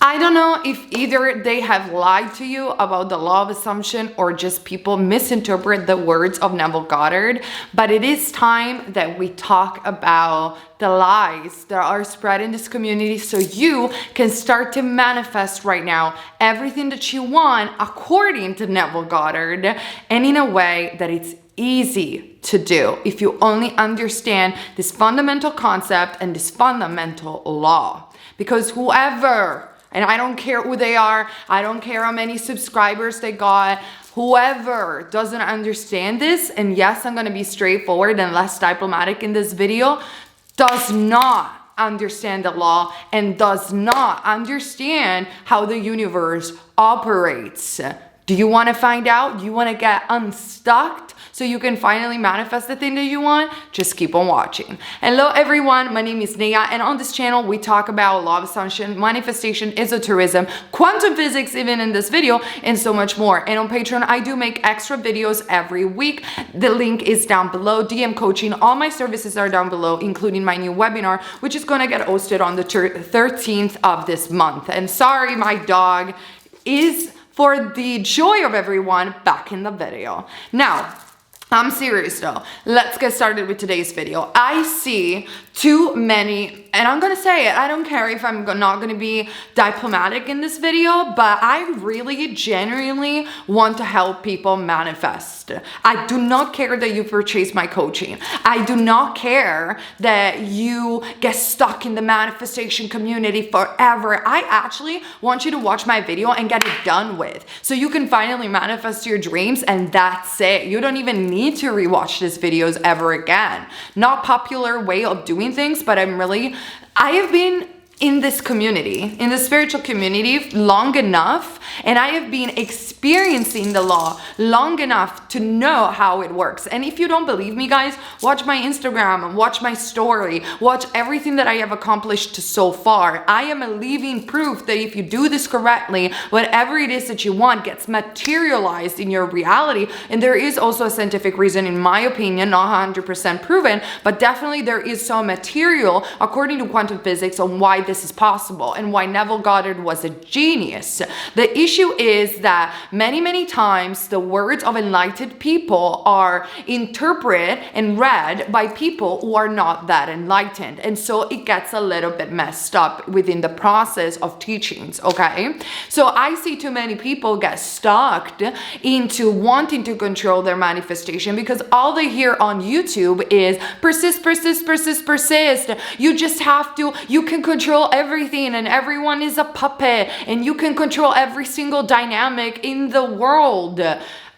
I don't know if either they have lied to you about the law of assumption or just people misinterpret the words of Neville Goddard, but it is time that we talk about the lies that are spread in this community so you can start to manifest right now everything that you want according to Neville Goddard, and in a way that it's easy to do if you only understand this fundamental concept and this fundamental law. Because whoever, and I don't care who they are, I don't care how many subscribers they got, whoever doesn't understand this, and yes, I'm gonna be straightforward and less diplomatic in this video, does not understand the law and does not understand how the universe operates. Do you want to find out? You want to get unstuck so you can finally manifest the thing that you want? Just keep on watching. Hello everyone, my name is Naya, and on this channel we talk about law of assumption, manifestation, esotericism, quantum physics even in this video, and so much more. And on Patreon I do make extra videos every week. The link is down below. DM coaching, all my services are down below, including my new webinar, which is going to get hosted on the 13th of this month. And sorry, my dog is, for the joy of everyone, back in the video. Now, I'm serious though. Let's get started with today's video. I see too many, and I'm gonna say it, I don't care if I'm not gonna be diplomatic in this video, but I really genuinely want to help people manifest. I do not care that you purchase my coaching. I do not care that you get stuck in the manifestation community forever. I actually want you to watch my video and get it done with, so you can finally manifest your dreams, and that's it. You don't even need to rewatch these videos ever again. Not popular way of doing things, but I have been in this community, in the spiritual community long enough, and I have been experiencing the law long enough to know how it works. And if you don't believe me, guys, watch my Instagram, watch my story, watch everything that I have accomplished so far. I am a living proof that if you do this correctly, whatever it is that you want gets materialized in your reality. And there is also a scientific reason, in my opinion, not 100% proven, but definitely there is some material according to quantum physics on why this is possible and why Neville Goddard was a genius. The issue is that many times the words of enlightened people are interpreted and read by people who are not that enlightened, and so it gets a little bit messed up within the process of teachings. Okay, so I see too many people get stuck into wanting to control their manifestation because all they hear on YouTube is persist. You just have to, you can control everything and everyone is a puppet and you can control every single dynamic in the world.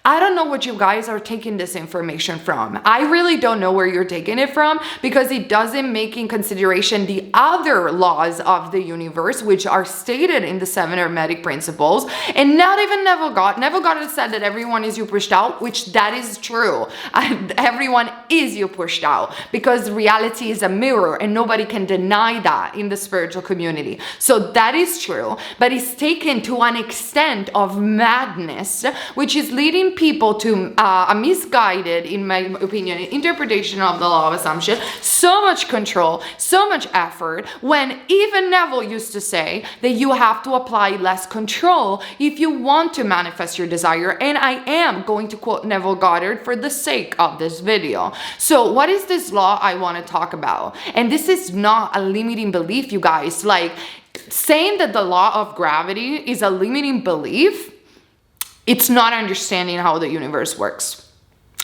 I don't know what you guys are taking this information from. I really don't know where you're taking it from, because it doesn't make in consideration the other laws of the universe, which are stated in the 7 Hermetic principles. And not even Neville Goddard said that everyone is you pushed out, which that is true. Everyone is you pushed out, because reality is a mirror and nobody can deny that in the spiritual community. So that is true, but it's taken to an extent of madness, which is leading people to a misguided, in my opinion, interpretation of the law of assumption. So much control, so much effort, when even Neville used to say that you have to apply less control if you want to manifest your desire. And I am going to quote Neville Goddard for the sake of this video. So what is this law I want to talk about? And this is not a limiting belief, you guys. Like, saying that the law of gravity is a limiting belief, it's not understanding how the universe works.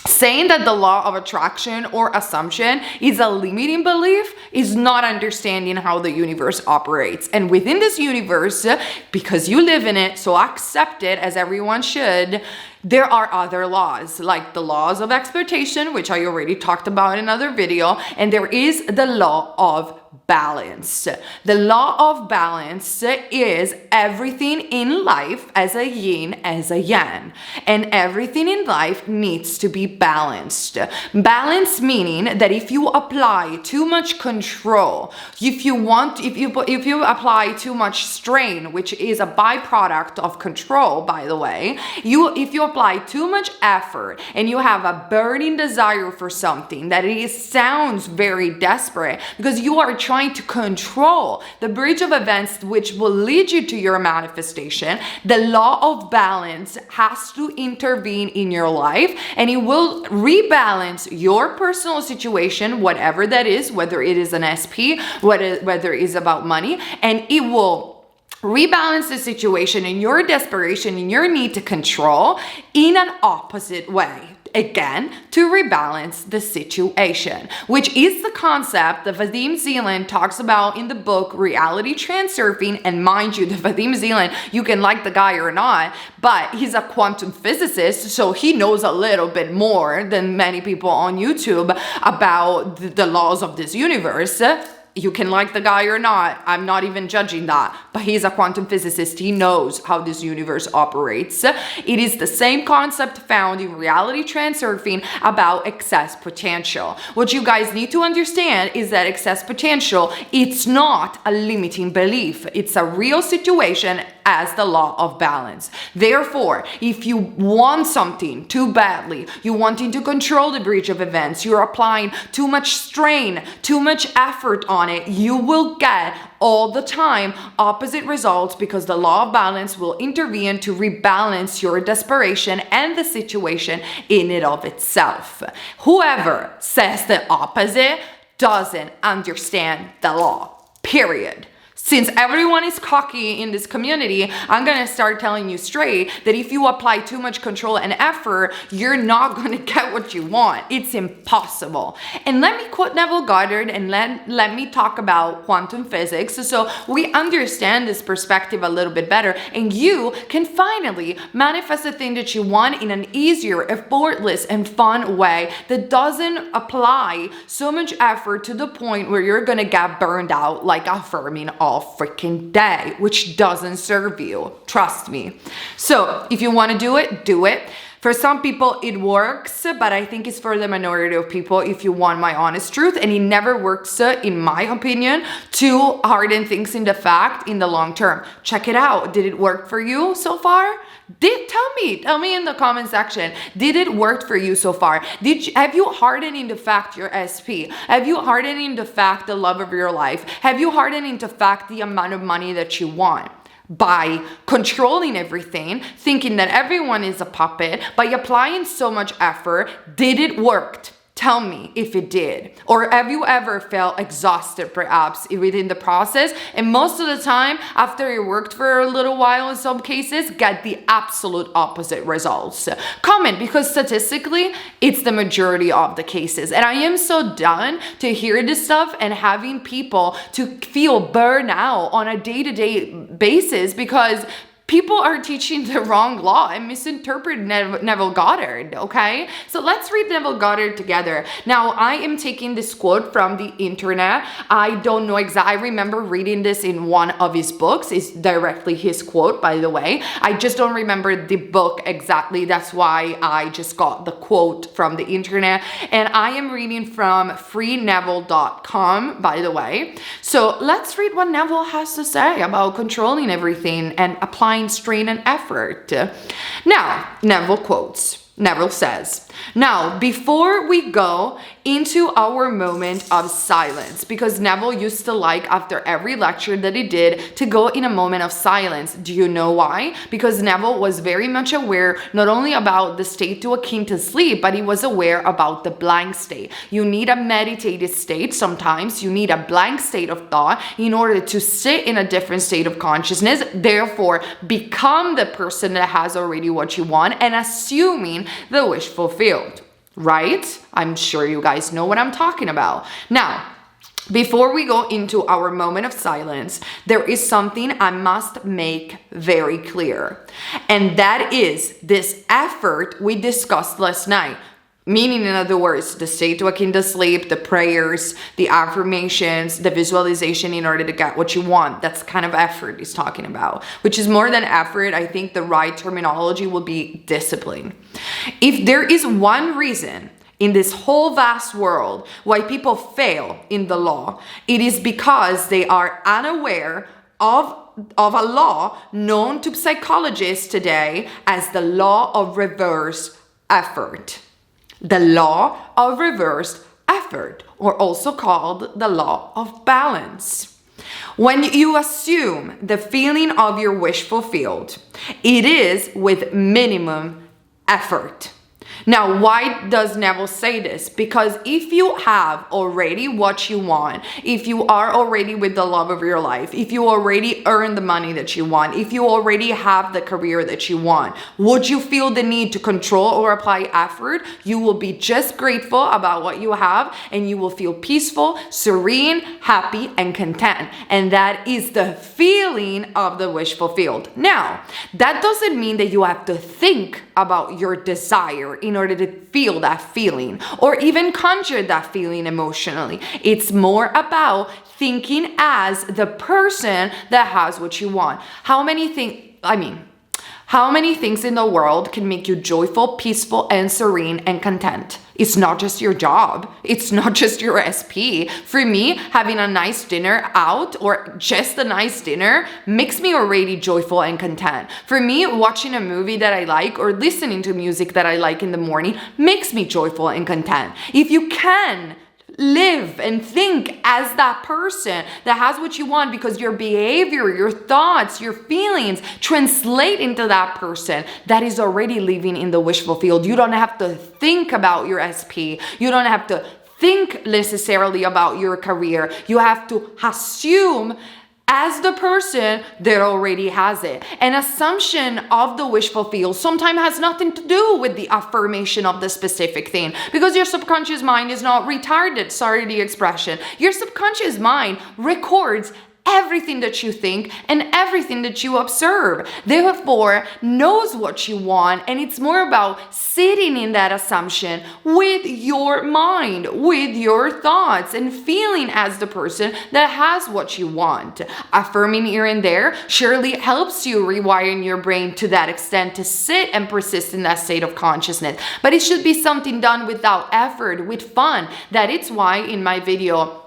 Saying that the law of attraction or assumption is a limiting belief is not understanding how the universe operates. And within this universe, because you live in it, so accept it as everyone should, there are other laws, like the laws of expectation, which I already talked about in another video, and there is the law of balance. The law of balance is everything in life as a yin, as a yang, and everything in life needs to be balanced. Balance meaning that if you apply too much control, if you apply too much strain, which is a byproduct of control, by the way, if you apply too much effort and you have a burning desire for something that sounds very desperate because you are trying to control the bridge of events which will lead you to your manifestation, the law of balance has to intervene in your life, and it will rebalance your personal situation, whatever that is, whether it is an SP, whether it is about money, and it will rebalance the situation in your desperation, in your need to control, in an opposite way. Again, to rebalance the situation, which is the concept that Vadim Zeland talks about in the book Reality Transurfing. And mind you, the Vadim Zeland, you can like the guy or not, but he's a quantum physicist, so he knows a little bit more than many people on YouTube about the laws of this universe. You can like the guy or not. I'm not even judging that. But he's a quantum physicist. He knows how this universe operates. It is the same concept found in Reality Transurfing about excess potential. What you guys need to understand is that excess potential, it's not a limiting belief. It's a real situation as the law of balance. Therefore, if you want something too badly, you're wanting to control the bridge of events, you're applying too much strain, too much effort on it, you will get all the time opposite results because the law of balance will intervene to rebalance your desperation and the situation in and of itself. Whoever says the opposite doesn't understand the law, period. Since everyone is cocky in this community, I'm going to start telling you straight that if you apply too much control and effort, you're not going to get what you want. It's impossible. And let me quote Neville Goddard and let me talk about quantum physics so we understand this perspective a little bit better, and you can finally manifest the thing that you want in an easier, effortless, and fun way that doesn't apply so much effort to the point where you're going to get burned out like affirming all freaking day, which doesn't serve you. Trust me. So if you want to do it, do it. For some people, it works, but I think it's for the minority of people, if you want my honest truth. And it never works, in my opinion, to harden things into fact in the long term. Check it out. Did it work for you so far? Tell me in the comment section. Did it work for you so far? Have you hardened into fact your SP? Have you hardened into fact the love of your life? Have you hardened into fact the amount of money that you want? By controlling everything, thinking that everyone is a puppet, by applying so much effort, did it work? Tell me if it did. Or have you ever felt exhausted perhaps within the process? And most of the time, after you worked for a little while in some cases, get the absolute opposite results. Comment, because statistically, it's the majority of the cases. And I am so done to hear this stuff and having people to feel burnout on a day-to-day basis because people are teaching the wrong law and misinterpret Neville Goddard, okay? So let's read Neville Goddard together. Now, I am taking this quote from the internet. I don't know exactly. I remember reading this in one of his books. It's directly his quote, by the way. I just don't remember the book exactly. That's why I just got the quote from the internet. And I am reading from freeneville.com, by the way. So let's read what Neville has to say about controlling everything and applying strain and effort. Now, Neville quotes. Neville says, now, before we go into our moment of silence, because Neville used to like after every lecture that he did to go in a moment of silence. Do you know why? Because Neville was very much aware not only about the state to akin to sleep, but he was aware about the blank state. You need a meditative state. Sometimes you need a blank state of thought in order to sit in a different state of consciousness. Therefore, become the person that has already what you want and assuming the wish fulfilled, right? I'm sure you guys know what I'm talking about. Now, before we go into our moment of silence, there is something I must make very clear. And that is this effort we discussed last night. Meaning, in other words, the state to akin to sleep, the prayers, the affirmations, the visualization in order to get what you want. That's kind of effort he's talking about, which is more than effort. I think the right terminology would be discipline. If there is one reason in this whole vast world why people fail in the law, it is because they are unaware of of a law known to psychologists today as the law of reverse effort. The law of reverse effort, or also called the law of balance. When you assume the feeling of your wish fulfilled, it is with minimum effort. Now, why does Neville say this? Because if you have already what you want, if you are already with the love of your life, if you already earn the money that you want, if you already have the career that you want, would you feel the need to control or apply effort? You will be just grateful about what you have, and you will feel peaceful, serene, happy, and content. And that is the feeling of the wish fulfilled. Now, that doesn't mean that you have to think about your desire in order to feel that feeling or even conjure that feeling emotionally. It's more about thinking as the person that has what you want. How many things in the world can make you joyful, peaceful, and serene and content? It's not just your job. It's not just your SP. For me, having a nice dinner out or just a nice dinner makes me already joyful and content. For me, watching a movie that I like or listening to music that I like in the morning makes me joyful and content. If you can live and think as that person that has what you want, because your behavior, your thoughts, your feelings translate into that person that is already living in the wish fulfilled. You don't have to think about your SP. You don't have to think necessarily about your career. You have to assume as the person that already has it. An assumption of the wish fulfilled sometimes has nothing to do with the affirmation of the specific thing, because your subconscious mind is not retarded, sorry the expression. Your subconscious mind records everything that you think and everything that you observe. Therefore, knows what you want, and it's more about sitting in that assumption with your mind, with your thoughts, and feeling as the person that has what you want. Affirming here and there surely helps you rewiring your brain to that extent to sit and persist in that state of consciousness. But it should be something done without effort, with fun. That is why in my video,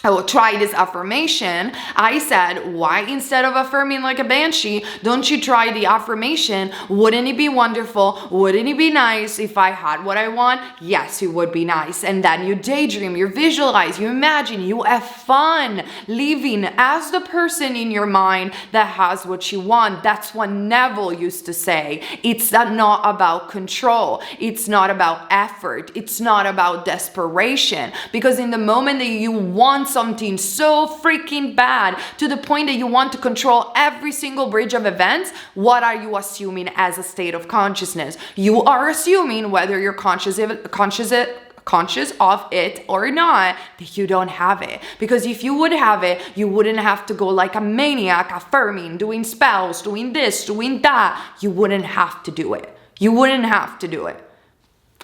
I will try this affirmation. I said, why instead of affirming like a banshee, don't you try the affirmation? Wouldn't it be wonderful? Wouldn't it be nice if I had what I want? Yes, it would be nice. And then you daydream, you visualize, you imagine, you have fun living as the person in your mind that has what you want. That's what Neville used to say. It's not about control. It's not about effort. It's not about desperation. Because in the moment that you want something so freaking bad to the point that you want to control every single bridge of events, what are you assuming as a state of consciousness? You are assuming, whether you're conscious of it or not, that you don't have it. Because if you would have it, you wouldn't have to go like a maniac affirming, doing spells, doing this, doing that. You wouldn't have to do it. You wouldn't have to do it.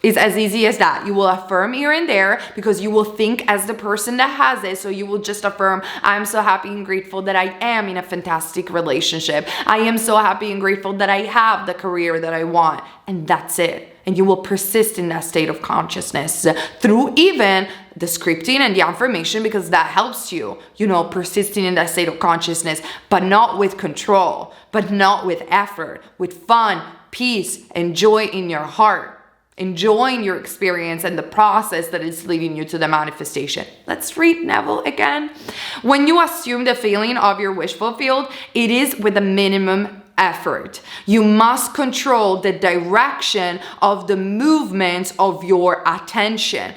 It's as easy as that. You will affirm here and there because you will think as the person that has it. So you will just affirm, I'm so happy and grateful that I am in a fantastic relationship. I am so happy and grateful that I have the career that I want. And that's it. And you will persist in that state of consciousness through even the scripting and the affirmation, because that helps you, persisting in that state of consciousness, but not with control, but not with effort, with fun, peace, and joy in your heart. Enjoying your experience and the process that is leading you to the manifestation. Let's read Neville again. When you assume the feeling of your wish fulfilled, it is with a minimum effort. You must control the direction of the movements of your attention.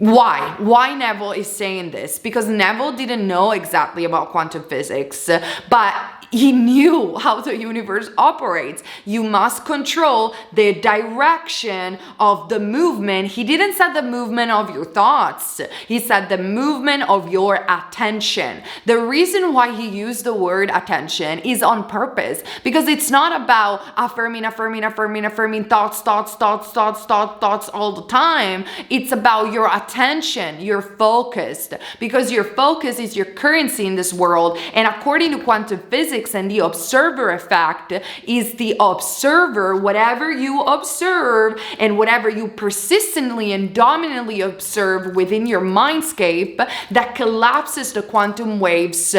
Why Neville is saying this? Because Neville didn't know exactly about quantum physics, but he knew how the universe operates. You must control the direction of the movement. He didn't say the movement of your thoughts. He said the movement of your attention. The reason why he used the word attention is on purpose, because it's not about affirming thoughts all the time. It's about your attention. You're focused, because your focus is your currency in this world. And according to quantum physics, physics and the observer effect is the observer, whatever you observe and whatever you persistently and dominantly observe within your mindscape, that collapses the quantum waves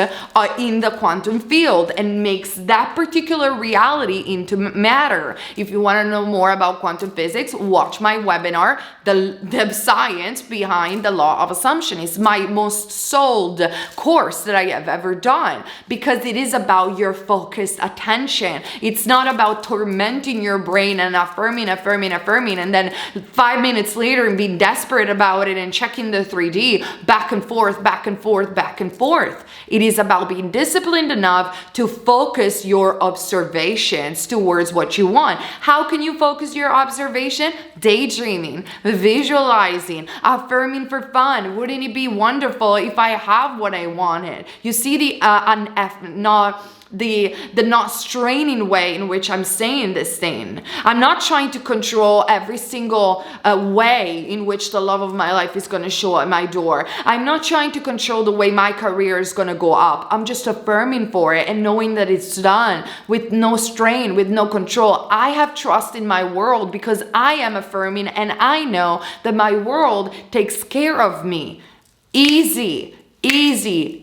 in the quantum field and makes that particular reality into matter. If you want to know more about quantum physics, watch my webinar, the science behind the law of assumption. It's my most sold course that I have ever done, because it is about your focused attention. It's not about tormenting your brain and affirming, and then 5 minutes later and being desperate about it and checking the 3D back and forth, back and forth, back and forth. It is about being disciplined enough to focus your observations towards what you want. How can you focus your observation? Daydreaming, visualizing, affirming for fun. Wouldn't it be wonderful if I have what I wanted? You see the not straining way in which I'm saying this thing. I'm not trying to control every single way in which the love of my life is going to show at my door. I'm not trying to control the way my career is going to go up. I'm just affirming for it and knowing that it's done with no strain, with no control. I have trust in my world because I am affirming and I know that my world takes care of me. Easy,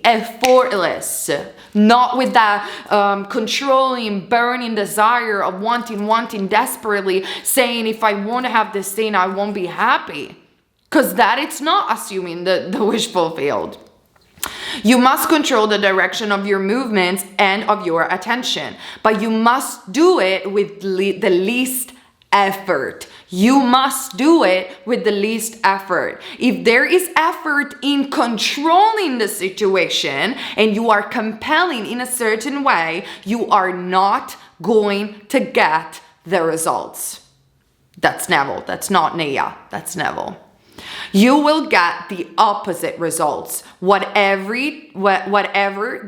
effortless. Not with that controlling, burning desire of wanting desperately, saying if I want to have this thing, I won't be happy. Because that it's not assuming the wish fulfilled. You must control the direction of your movements and of your attention, but you must do it with the least effort. You must do it with the least effort. If there is effort in controlling the situation and you are compelling in a certain way, you are not going to get the results. That's Neville. That's not Nia. That's Neville. You will get the opposite results, whatever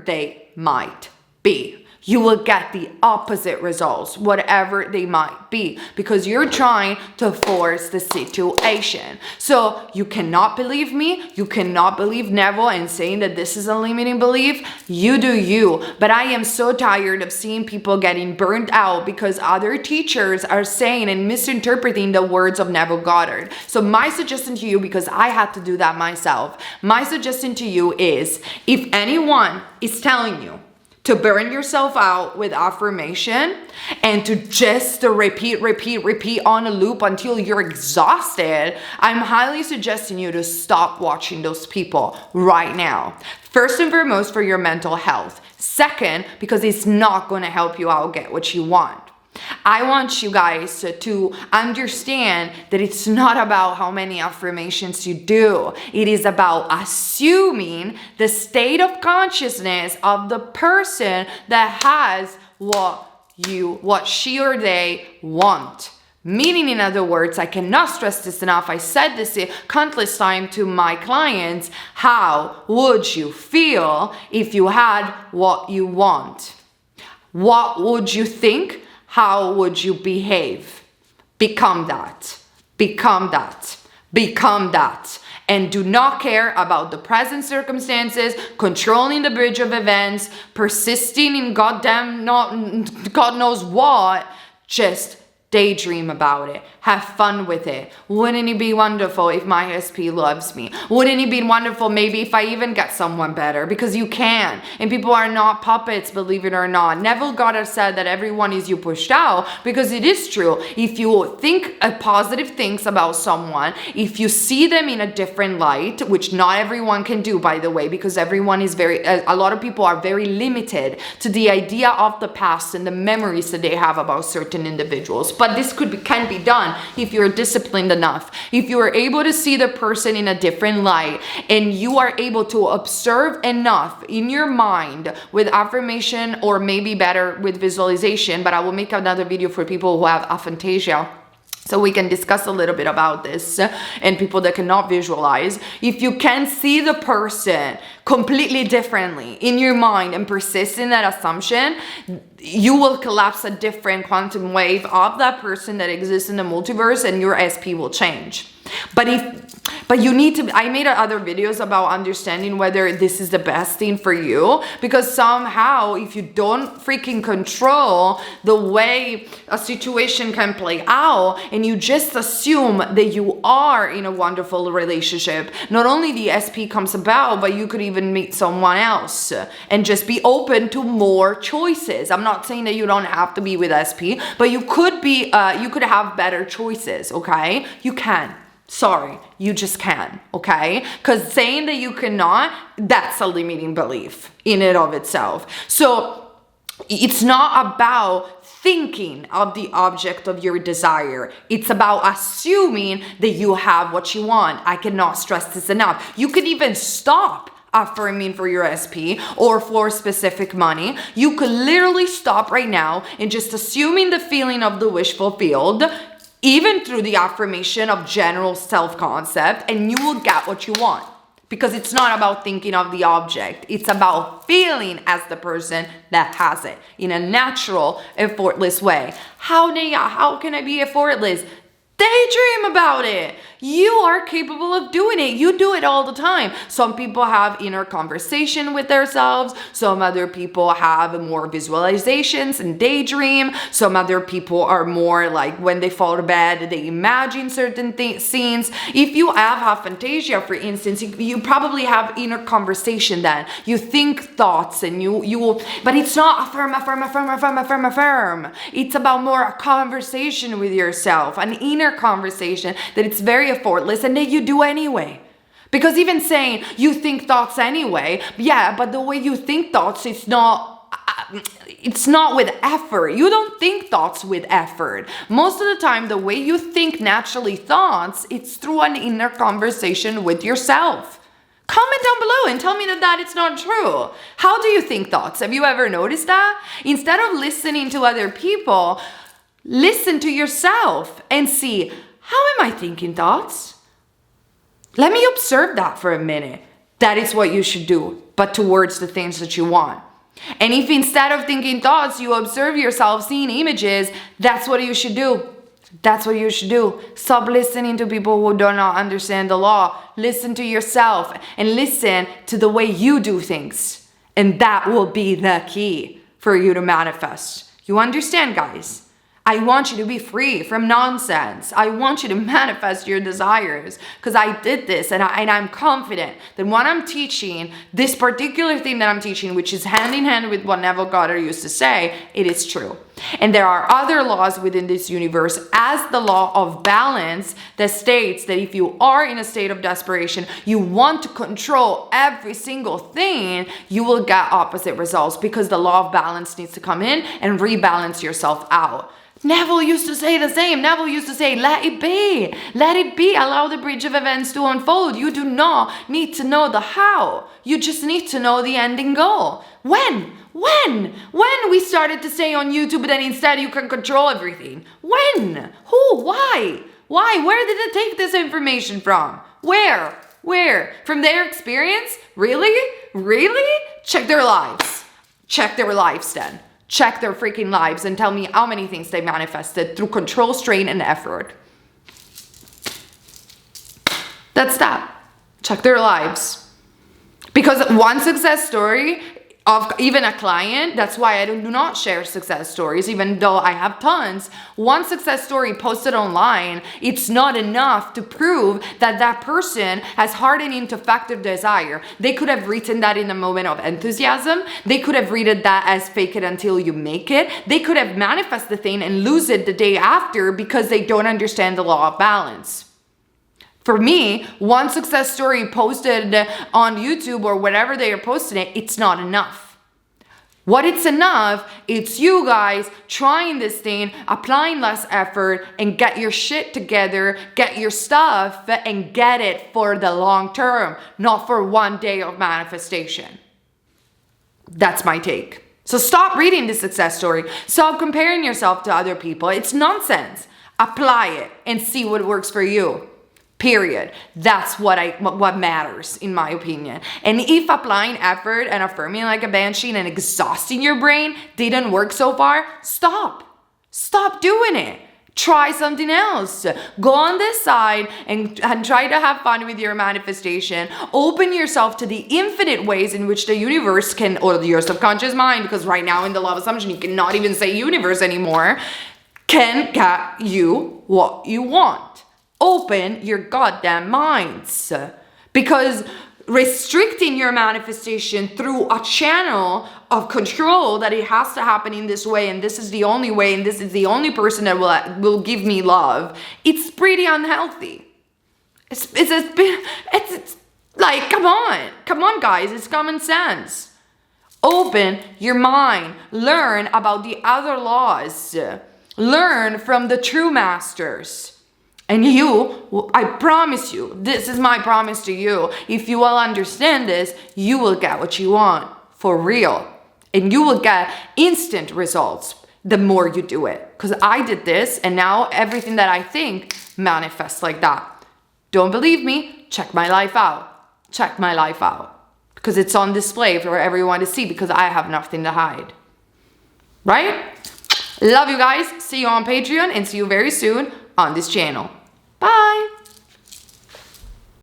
they might be. You will get the opposite results, whatever they might be, because you're trying to force the situation. So you cannot believe me, you cannot believe Neville and saying that this is a limiting belief. You do you. But I am so tired of seeing people getting burnt out because other teachers are saying and misinterpreting the words of Neville Goddard. So my suggestion to you, because I had to do that myself, my suggestion to you is, if anyone is telling you to burn yourself out with affirmation and to just repeat on a loop until you're exhausted, I'm highly suggesting you to stop watching those people right now. First and foremost, for your mental health. Second, because it's not going to help you out get what you want. I want you guys to understand that it's not about how many affirmations you do. It is about assuming the state of consciousness of the person that has what she or they want. Meaning, in other words, I cannot stress this enough. I said this countless times to my clients. How would you feel if you had what you want? What would you think? How would you behave? Become that. Become that. Become that. And do not care about the present circumstances, controlling the bridge of events, persisting in God knows what. Just daydream about it. Have fun with it. Wouldn't it be wonderful if my SP loves me? Wouldn't it be wonderful maybe if I even get someone better? Because you can. And people are not puppets, believe it or not. Neville Goddard said that everyone is you pushed out, because it is true. If you think positive things about someone, if you see them in a different light, which not everyone can do, by the way, because everyone is a lot of people are very limited to the idea of the past and the memories that they have about certain individuals. But this can be done if you're disciplined enough, if you are able to see the person in a different light, and you are able to observe enough in your mind with affirmation, or maybe better with visualization. But I will make another video for people who have aphantasia, so we can discuss a little bit about this, and people that cannot visualize. If you can see the person completely differently in your mind and persist in that assumption, you will collapse a different quantum wave of that person that exists in the multiverse, and your SP will change. But you need to, I made other videos about understanding whether this is the best thing for you, because somehow if you don't freaking control the way a situation can play out and you just assume that you are in a wonderful relationship, not only the SP comes about, but you could even meet someone else and just be open to more choices. I'm not saying that you don't have to be with SP, but you could be, you could have better choices, okay? You can. Sorry, you just can, okay? Because saying that you cannot, that's a limiting belief in and of itself. So it's not about thinking of the object of your desire. It's about assuming that you have what you want. I cannot stress this enough. You could even stop affirming for your SP or for specific money. You could literally stop right now and just assuming the feeling of the wish fulfilled, even through the affirmation of general self-concept, and you will get what you want. Because it's not about thinking of the object. It's about feeling as the person that has it in a natural, effortless way. How can I be effortless? Daydream about it. You are capable of doing it. You do it all the time. Some people have inner conversation with themselves. Some other people have more visualizations and daydream. Some other people are more like when they fall to bed, they imagine certain scenes. If you have aphantasia, for instance, you probably have inner conversation then. You think thoughts and you will, but it's not affirm. It's about more a conversation with yourself, an inner conversation that it's very effortless and that you do anyway. Because even saying you think thoughts anyway, yeah, but the way you think thoughts, it's not with effort. You don't think thoughts with effort. Most of the time, the way you think naturally thoughts, it's through an inner conversation with yourself. Comment down below and tell me that it's not true. How do you think thoughts? Have you ever noticed that? Instead of listening to other people, listen to yourself and see, how am I thinking thoughts? Let me observe that for a minute. That is what you should do, but towards the things that you want. And if instead of thinking thoughts, you observe yourself seeing images, that's what you should do. That's what you should do. Stop listening to people who do not understand the law. Listen to yourself and listen to the way you do things. And that will be the key for you to manifest. You understand, guys? I want you to be free from nonsense. I want you to manifest your desires because I did this and I'm confident that what I'm teaching, this particular thing that I'm teaching, which is hand in hand with what Neville Goddard used to say, it is true. And there are other laws within this universe, as the law of balance, that states that if you are in a state of desperation, you want to control every single thing, you will get opposite results because the law of balance needs to come in and rebalance yourself out. Neville used to say the same. Neville used to say, let it be. Let it be. Allow the bridge of events to unfold. You do not need to know the how. You just need to know the ending goal. When we started to say on YouTube that instead you can control everything. When? Who? Why? Where did it take this information from? Where? From their experience? Really? Check their lives. Check their lives then. Check their freaking lives and tell me how many things they manifested through control, strain, and effort. That's that. Check their lives. Because one success story of even a client, that's why I do not share success stories, even though I have tons. One success story posted online, it's not enough to prove that that person has hardening to factor desire. They could have written that in a moment of enthusiasm. They could have written that as fake it until you make it. They could have manifested the thing and lose it the day after because they don't understand the law of balance. For me, one success story posted on YouTube or whatever they are posting it, it's not enough. What it's enough, it's you guys trying this thing, applying less effort, and get your shit together, get your stuff, and get it for the long term, not for one day of manifestation. That's my take. So stop reading the success story. Stop comparing yourself to other people. It's nonsense. Apply it and see what works for you. Period. That's what matters, in my opinion. And if applying effort and affirming like a banshee and exhausting your brain didn't work so far, stop. Stop doing it. Try something else. Go on this side and try to have fun with your manifestation. Open yourself to the infinite ways in which the universe can, or your subconscious mind, because right now in the law of assumption, you cannot even say universe anymore, can get you what you want. Open your goddamn minds. Because restricting your manifestation through a channel of control that it has to happen in this way, and this is the only way, and this is the only person that will give me love, it's pretty unhealthy. It's like, come on guys, it's common sense. Open your mind, learn about the other laws, learn from the true masters. And you, I promise you, this is my promise to you, if you will understand this, you will get what you want, for real. And you will get instant results the more you do it. Because I did this, and now everything that I think manifests like that. Don't believe me? Check my life out. Check my life out. Because it's on display for everyone to see, because I have nothing to hide. Right? Love you guys. See you on Patreon, and see you very soon on this channel. Bye.